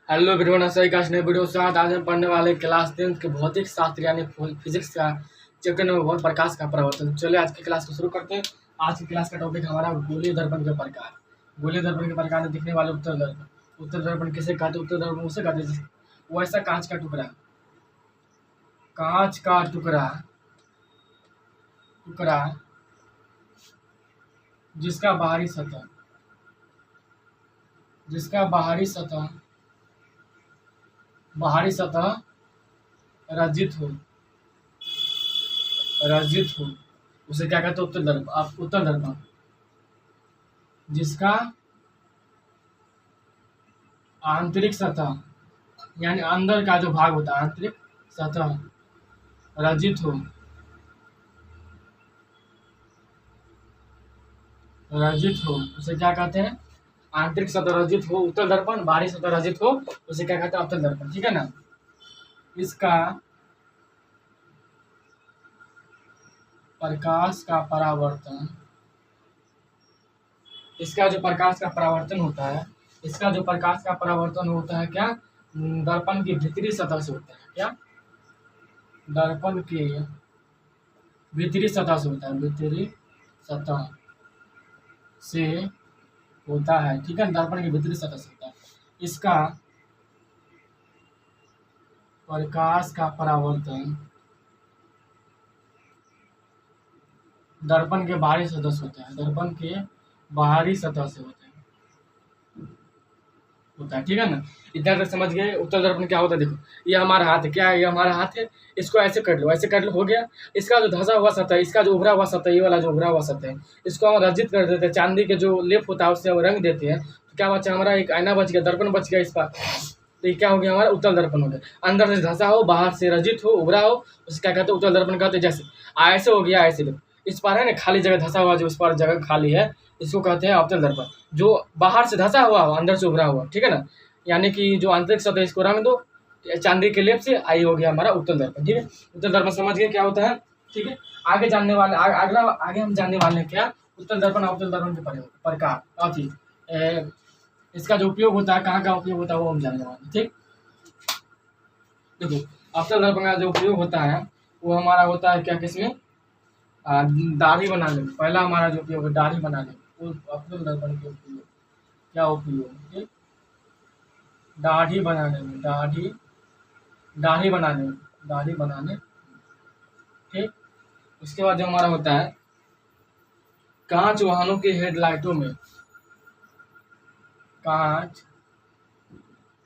Hello everyone, आशा का नए video के साथ आज हम पढ़ने वाले क्लास 10 के भौतिक शास्त्र यानी फिजिक्स का चैप्टर नंबर 1 प्रकाश का परावर्तन। चलिए आज की क्लास को शुरू करते हैं। आज की क्लास का टॉपिक हमारा गोलीय दर्पण के प्रकार। गोलीय दर्पण के प्रकार में दिखने वाले उत्तर दर्पण। उत्तर दर्पण किसे कहते हैं? उत्तर दर्पण उसे कहते हैं वैसा कांच का टुकड़ा टुकड़ा जिसका बाहरी सतह रजित हो उसे क्या कहते हैं? उत्तर दर्पण। जिसका आंतरिक सतह यानी अंदर का जो भाग होता है, आंतरिक सतह रजित हो उसे क्या कहते हैं? आंतरिक सतह रजित हो उत्तर दर्पण, बाहरी सतह रजित हो उसे क्या कहते हैं? अवतल दर्पण। ठीक है ना। इसका प्रकाश का परावर्तन इसका जो प्रकाश का परावर्तन होता है क्या? दर्पण की भीतरी सतह से होता है। क्या? दर्पण के भीतरी सतह से होता है। भीतरी सतह से होता है। ठीक है। दर्पण की भीतरी सतह से होता है। इसका प्रकाश का परावर्तन दर्पण के बाहरी सतह से होता है। दर्पण के बाहरी सतह से होता है। ठीक है ना। इतना तक समझ गए उत्तर दर्पण क्या होता है? देखो, ये हमारा हाथ है। क्या है? ये हमारा हाथ है। इसको ऐसे कर लो, हो गया। इसका जो धंसा हुआ सतह, इसका जो उभरा हुआ सतह, ये वाला जो उभरा हुआ सतह है, इसको हम रजित कर देते हैं। चांदी के जो लेप होता है उससे हम रंग देते हैं। तो क्या बचा हमारा? एक आईना बच गया, दर्पण बच गया इस पर। तो ये क्या हो गया? हमारा उत्तल दर्पण हो गया। अंदर से धंसा हो, बाहर से रजित हो, उभरा हो, उसे क्या कहते हैं? उत्तल दर्पण कहते हैं। जैसे ऐसे हो गया, ऐसे देखो, इस पर है ना खाली जगह, धंसा हुआ जो इस पर जगह खाली है, इसको कहते हैं अवतल दर्पण। जो बाहर से धंसा हुआ हो, अंदर से उभरा हुआ। ठीक है ना। यानी कि जो आंतरिक सतह इसको रंग दो चांदी के लेप से, आई हो गया हमारा उत्तल दर्पण। ठीक है। उत्तल दर्पण समझ गए क्या होता है? ठीक है। आगे जानने वाले आगे हम जानने वाले हैं क्या? उत्तल दर्पण अवतल दर्पण के प्रकार। अथी इसका जो उपयोग होता है, कहाँ उपयोग होता है, वो हम जानने वाले हैं। ठीक। देखो, अवतल दर्पण का जो उपयोग होता है वो हमारा होता है क्या? किसमें? दाढ़ी बनाने में। पहला हमारा जो उपयोग है दाढ़ी बनाने में, वो अवतल दर्पण के उपयोग। क्या उपयोग? ठीक। दाढ़ी बनाने में, दाढ़ी बनाने। ठीक। उसके बाद जो हमारा होता है कांच वाहनों के हेडलाइटों में, कांच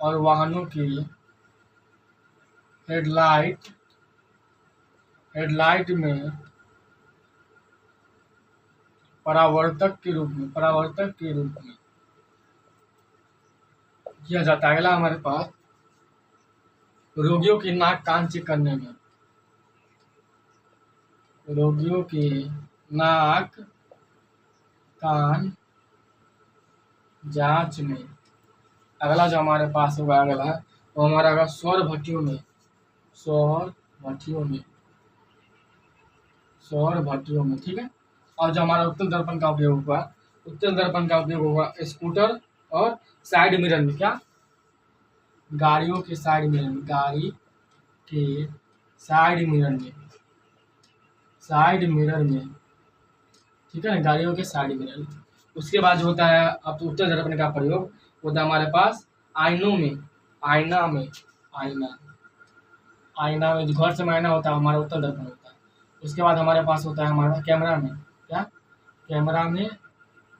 और वाहनों की हेडलाइट में परावर्तक के रूप में किया जाता है। अगला हमारे पास रोगियों की नाक कान चेक करने में, रोगियों की नाक कान जांच में। अगला जो हमारे पास होगा, वो हमारा होगा सौर भट्टियों में। ठीक है। और जो हमारा उत्तल दर्पण का उपयोग होगा स्कूटर और साइड मिरर में। क्या? गाड़ियों के साइड मिरर में, ठीक है ना, गाड़ियों के साइड मिरर में। उसके बाद जो होता है अब तो उत्तल दर्पण का प्रयोग होता है हमारे पास आईना में जो घर से आईना होता है हमारा उत्तल दर्पण होता है। उसके बाद हमारे पास होता है हमारा कैमरा में। क्या? कैमरा में,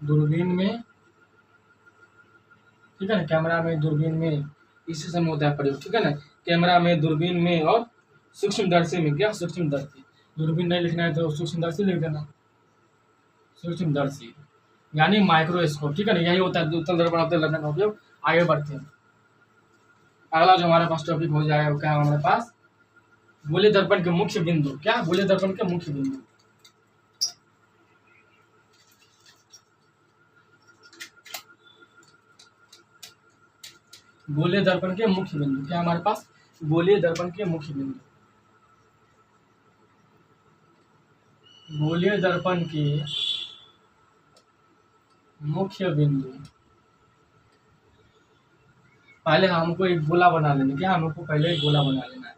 दूरबीन में। ठीक है ना। कैमरा में, दूरबीन में, इसी समय होता है प्रयोग। ठीक है ना। कैमरा में, दूरबीन में और सूक्ष्मदर्शी में। क्या? सूक्ष्मदर्शी। दूरबीन नहीं लिखना है तो सूक्ष्मदर्शी लिख देना। सूक्ष्मदर्शी यानी माइक्रोस्कोप। ठीक है ना। यही होता है उत्तल दर्पण अवतल दर्पण का उपयोग। आगे बढ़ते हैं। अगला जो हमारे पास टॉपिक हो जाएगा वो क्या है हमारे पास? गोलीय दर्पण के मुख्य बिंदु। क्या? गोलीय दर्पण के मुख्य बिंदु। गोलीय दर्पण के मुख्य बिंदु क्या हमारे पास? गोलीय दर्पण के मुख्य बिंदु। गोलीय दर्पण के मुख्य बिंदु पहले हमको एक गोला बना लेना, क्या हमको पहले एक गोला बना लेना है।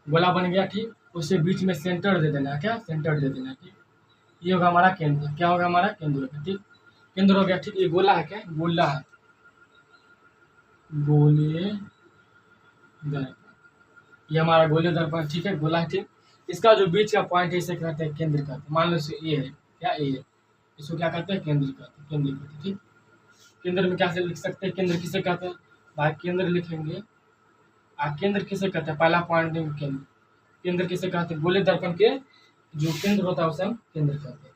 गोला बन गया, ठीक। उससे बीच में सेंटर दे देना है, क्या सेंटर दे देना है, ठीक। ये होगा हमारा केंद्र, क्या होगा हमारा केंद्र होगा, ठीक। केंद्र हो गया, ठीक। ये गोला है, क्या गोला है, गोले दर्पण, ये हमारा गोले दर्पण, ठीक है, गोला है, ठीक। इसका जो बीच का पॉइंट है इसे कहते हैं केंद्र कहते हैं। मान लो इसे ये है, क्या ये है, इसको क्या कहते हैं केंद्र कहते हैं, केंद्र कहते हैं, ठीक। केंद्र में क्या से लिख सकते हैं, केंद्र किसे कहते हैं भाई, केंद्र लिखेंगे। केंद्र किसे कहते हैं, पहला पॉइंट केंद्र, केंद्र किसे कहते हैं, गोले दर्पण के जो केंद्र होता है उसे हम केंद्र कहते हैं।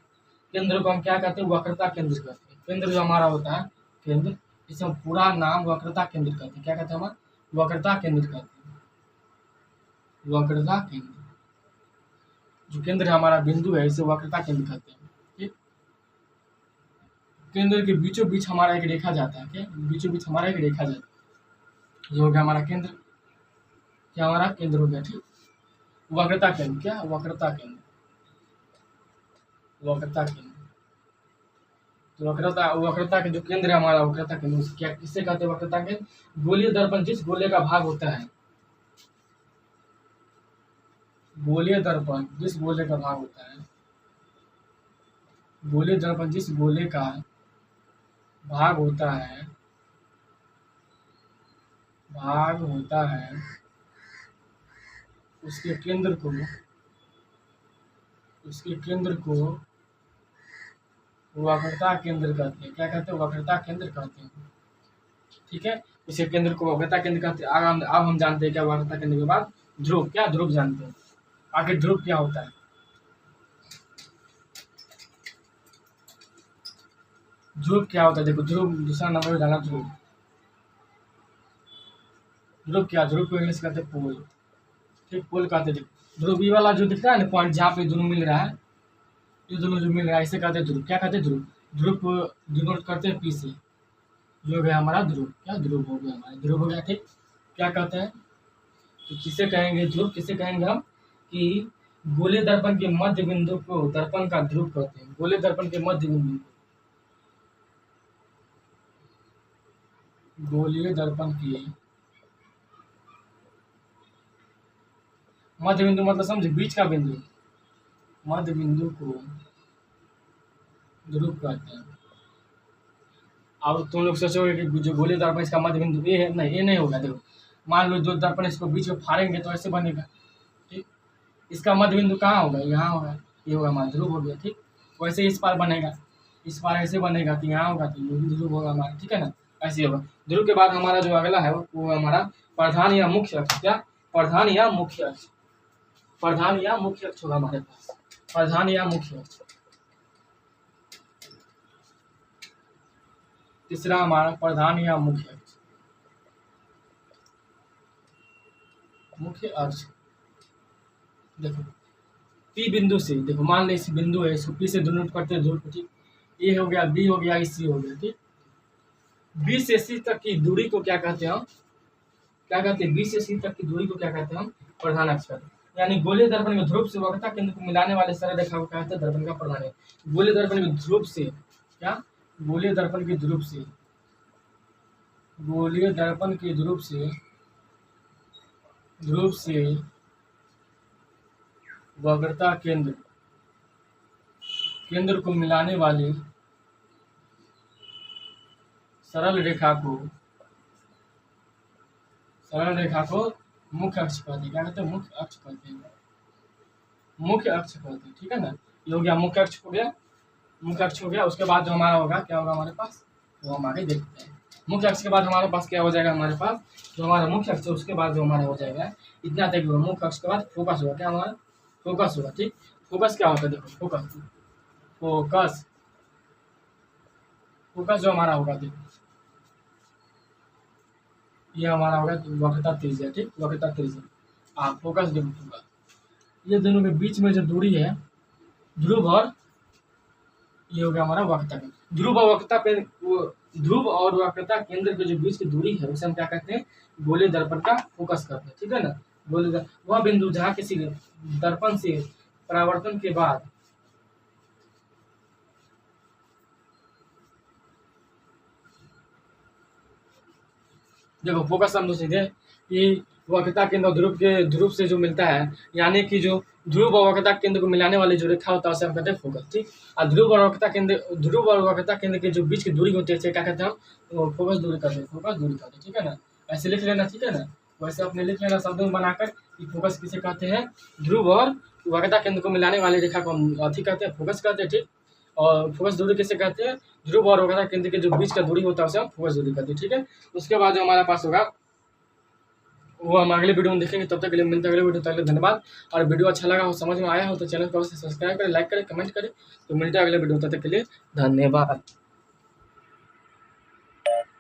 केंद्र को हम क्या कहते हैं, वक्रता केंद्र कहते हैं। केंद्र जो हमारा होता है केंद्र, इसे हम पूरा नाम वक्रता केंद्र कहते हैं। क्या कहते हैं हम, वक्रता केंद्र कहते हैं, वक्रता केंद्र। जो केंद्र हमारा बिंदु है इसे वक्रता केंद्र कहते हैं, ठीक। केंद्र के बीचों बीच हमारा एक रेखा जाता है, क्या बीचों बीच हमारा एक रेखा जाता है, ये हो गया हमारा केंद्र, क्या हमारा केंद्र हो गया, ठीक। वक्रता केंद्र, क्या वक्रता केंद्र, वक्रता केंद्र। तो वक्रता, वक्रता के जो केंद्र है हमारा वक्रता केंद्र, उसे क्या किससे कहते हैं, वक्रता केंद्र। गोलीय दर्पण जिस गोले का भाग होता है, गोलीय दर्पण जिस गोले का भाग होता है, गोलीय दर्पण जिस गोले का भाग होता है, भाग होता है, उसके केंद्र को, उसके केंद्र को वक्रता केंद्र कहते हैं। क्या कहते हैं, वक्रता केंद्र कहते हैं, ठीक है। इसे केंद्र को वक्रता केंद्र कहते हैं। अब हम जानते हैं क्या वक्रता केंद्र के बाद ध्रुव, क्या ध्रुव जानते हैं। आगे ध्रुव क्या होता है, ध्रुव क्या होता है, देखो ध्रुव दूसरा नंबर डाला ध्रुव। ध्रुव क्या, ध्रुव को इंग्लिश कहते हैं पोल, ठीक, पोल कहते हैं। ध्रुव ये वाला जो दिख रहा है ना पॉइंट जहाँ पे दोनों मिल रहा है, ये दोनों जो मिल रहा है इसे कहते हैं ध्रुव। क्या कहते हैं, ध्रुव। ध्रुव को डिनोट करते हैं पी से, जो गया हमारा ध्रुव, क्या ध्रुव हो गया हमारा, ध्रुव हो गया, ठीक। क्या कहते हैं, तो किसे कहेंगे ध्रुव, किसे कहेंगे हम कि गोले दर्पण के मध्य बिंदु को दर्पण का ध्रुव कहते हैं। गोले दर्पण के मध्य बिंदु, गोलीय दर्पण की मध्य बिंदु मतलब समझे बीच का बिंदु, मध्य बिंदु को ध्रुव कहते हैं। अब तुम लोग सोचोगे कि जो गोलीय दर्पण इसका मध्य बिंदु ए है, नहीं ए नहीं होगा। देखो मान लो जो दर्पण इसको बीच में फाड़ेंगे तो ऐसे बनेगा, ठीक। इसका मध्य बिंदु कहाँ होगा, यहाँ होगा, ये होगा हमारा ध्रुव हो गया, ठीक। वैसे इस पार बनेगा, इस पार ऐसे बनेगा तो यहाँ होगा, तो ये भी ध्रुव होगा हमारा, ठीक है ना, ऐसे होगा। ध्रुव के बाद हमारा जो अगला है वो हमारा प्रधान या मुख्य अक्ष, क्या प्रधान या मुख्य अक्ष, प्रधान या मुख्य अक्ष होगा हमारे पास, प्रधान या मुख्य अक्ष। तीसरा हमारा प्रधान या मुख्य अक्ष, मुख्य अक्ष। देखो पी बिंदु से, देखो मान लो इस बिंदु है, इसको पी से डिनोट करते हैं ध्रुव को, ठीक। ए हो गया, बी हो गया, सी हो गया, ठीक। बी से सी तक की दूरी को क्या कहते हैं हम, क्या कहते हैं, बी से सी तक की दूरी को क्या कहते हैं हम, प्रधान अक्ष कहते हैं। यानी गोलीय दर्पण के ध्रुव से वक्रता केंद्र को मिलाने वाले सरल रेखा को कहते हैं दर्पण का प्रधान अक्ष। गोलीय दर्पण के ध्रुव से, क्या गोलीय दर्पण के ध्रुव से, गोलीय दर्पण के ध्रुव से, ध्रुव से वक्रता केंद्र, केंद्र को मिलाने वाली सरल रेखा को, सरल रेखा को मुख्य अक्ष कहते हैं। क्या कहते हैं, मुख्य अक्ष कहते हैं, मुख्य अक्ष कहते हैं, ठीक है ना। ये हो गया मुख्य अक्ष हो गया, मुख्य अक्ष हो गया। उसके बाद जो हमारा होगा क्या होगा हमारे पास, वो हम आगे देखते हैं। मुख्य अक्ष के बाद हमारे पास क्या हो जाएगा, हमारे पास जो हमारा मुख्य अक्ष है उसके बाद जो हमारा हो जाएगा इतना तक, मुख्य अक्ष के बाद फोकस होगा, क्या हमारा फोकस होगा, ठीक। फोकस क्या होता है, देखो फोकस, फोकस, फोकस जो हमारा होगा, देखो ये हमारा होगा वक्रता त्रिज्या, ठीक, वक्रता त्रिज्या। फोकस देखो फोकस, ये दोनों के बीच में जो दूरी है ध्रुव और ये हो गया हमारा वक्रता केंद्र। ध्रुव और वक्रता पे ध्रुव और वक्रता केंद्र के जो बीच की दूरी है उसे हम क्या कहते हैं, गोलीय दर्पण का फोकस करते हैं, ठीक है ना। गोलीय वह बिंदु जहाँ किसी दर्पण से परावर्तन के बाद देखो फोकस समझो सीधे कि वक्रता केंद्र और ध्रुव से जो मिलता है, यानी कि जो ध्रुव और वक्रता केंद्र को मिलाने वाली जो रेखा होता है उसे हम कहते हैं फोकस। ठीक, और ध्रुव और वक्रता केंद्र के जो बीच की दूरी होती है इसे क्या कहते हैं हम, तो फोकस दूरी कहते हैं, फोकस दूरी कहते हैं। ठीक है ना, ऐसे लिख लेना। ठीक है ना, वैसे अपने लिख लेना शब्दों में बनाकर कि फोकस किसे कहते हैं, ध्रुव और वक्रता केंद्र को मिलाने वाली रेखा को हम अथी कहते हैं, फोकस कहते हैं। ठीक, और फोकस दूरी किसे कहते हैं, ध्रुव और वक्रता केंद्र के जो बीच का दूरी होता है उसे हम फोकस दूरी कहते हैं। ठीक है, उसके बाद जो हमारे पास होगा वो हम अगले वीडियो में देखेंगे। तब तक के लिए मिलते हैं अगले वीडियो, तक के लिए धन्यवाद। और वीडियो अच्छा लगा हो, समझ में आया हो तो चैनल को अवश्य सब्सक्राइब करें, लाइक करें, कमेंट करें। तो मिलते हैं अगले वीडियो, तब तक के लिए धन्यवाद।